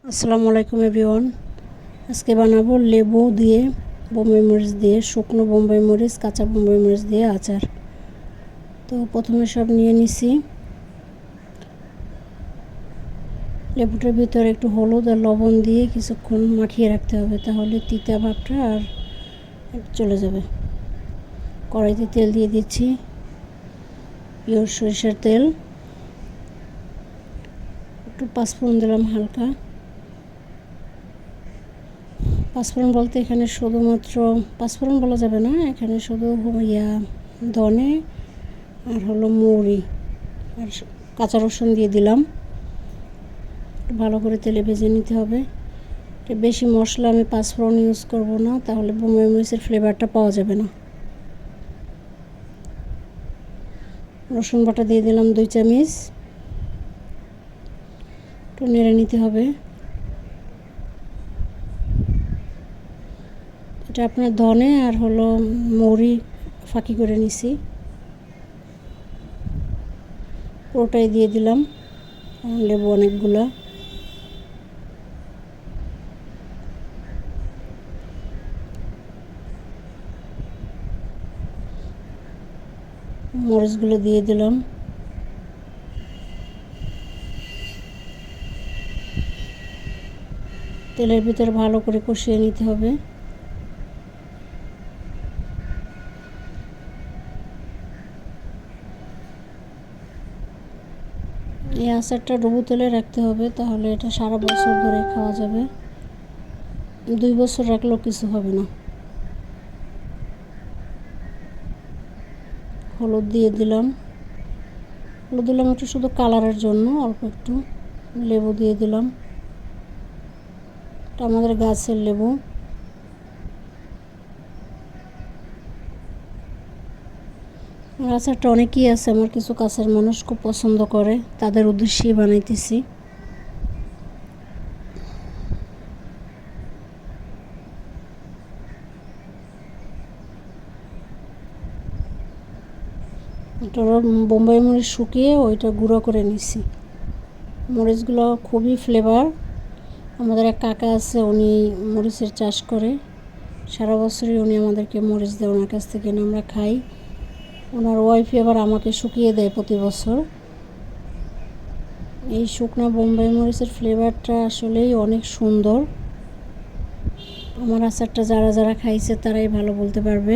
আসসালামু আলাইকুম এভরিওয়ান। আজকে বানাবো লেবু দিয়ে, বোম্বাই মরিচ দিয়ে, শুকনো বোম্বাই মরিচ, কাঁচা বোম্বাই মরিচ দিয়ে আচার। তো প্রথমে সব নিয়ে নিছি। লেবুটার ভিতরে একটু হলুদ আর লবণ দিয়ে কিছুক্ষণ মাখিয়ে রাখতে হবে, তাহলে তিতা ভাবটা আর চলে যাবে। কড়াইতে তেল দিয়ে দিচ্ছি, পিওর সরিষার তেল। একটু পাঁচফোড়ন দিলাম হালকা। পাঁচফোড়ন বলতে এখানে শুধুমাত্র পাঁচফোড়ন বলা যাবে না, এখানে শুধু ধনে আর হলো মৌরি আর কাঁচা রসুন দিয়ে দিলাম। ভালো করে তেলে ভেজে নিতে হবে। বেশি মশলা আমি পাঁচফোড়ন ইউজ করব না, তাহলে বোম্বাই মরিচের ফ্লেভারটা পাওয়া যাবে না। রসুন বাটা দিয়ে দিলাম 2 চামচ। একটু নেড়ে নিতে হবে। এটা আপনার ধনে আর হলো মৌরি ফাঁকি করে নিছি, পুরোটাই দিয়ে দিলাম। লেবু অনেকগুলা। মরিচগুলো দিয়ে দিলাম। তেলের ভিতরে ভালো করে কষিয়ে নিতে হবে। এই আচারটা ডুবো তেলে রাখতে হবে, তাহলে এটা সারা বছর ধরে খাওয়া যাবে। 2 বছর রাখলেও কিছু হবে না। হলুদ দিয়ে দিলাম। হলুদ দিলাম একটু শুধু কালারের জন্য, অল্প একটু। লেবু দিয়ে দিলাম, এটা আমাদের গাছের লেবু। আচারটা অনেকেই আছে, আমার কিছু কাছের মানুষ খুব পছন্দ করে, তাদের উদ্দেশ্যেই বানাইতেছি। এটা বোম্বাই মরিচ শুকিয়ে ওইটা গুঁড়ো করে নিছি। মরিচগুলো খুবই ফ্লেভার। আমাদের এক কাকা আছে, উনি মরিচের চাষ করে, সারা বছরই উনি আমাদেরকে মরিচ দেয়, ওনার কাছ থেকে আমরা খাই। ওনার ওয়াইফই আবার আমাকে শুকিয়ে দেয় প্রতি বছর। এই শুকনো বোম্বাই মরিচের ফ্লেভারটা আসলেই অনেক সুন্দর। আমার আচারটা যারা যারা খাইছে তারাই ভালো বলতে পারবে।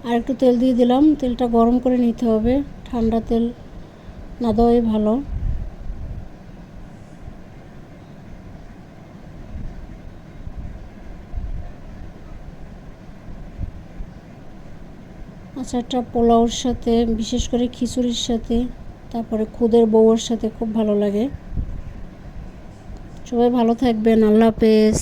আর একটু তেল দিয়ে দিলাম। তেলটা গরম করে নিতে হবে, ঠান্ডা তেল না দেওয়াই ভালো। আচারটা পোলাওর সাথে, বিশেষ করে খিচুড়ির সাথে, তারপরে খুদের বউয়ের সাথে খুব ভালো লাগে। সবাই ভালো থাকবেন। আল্লাহ হাফেজ।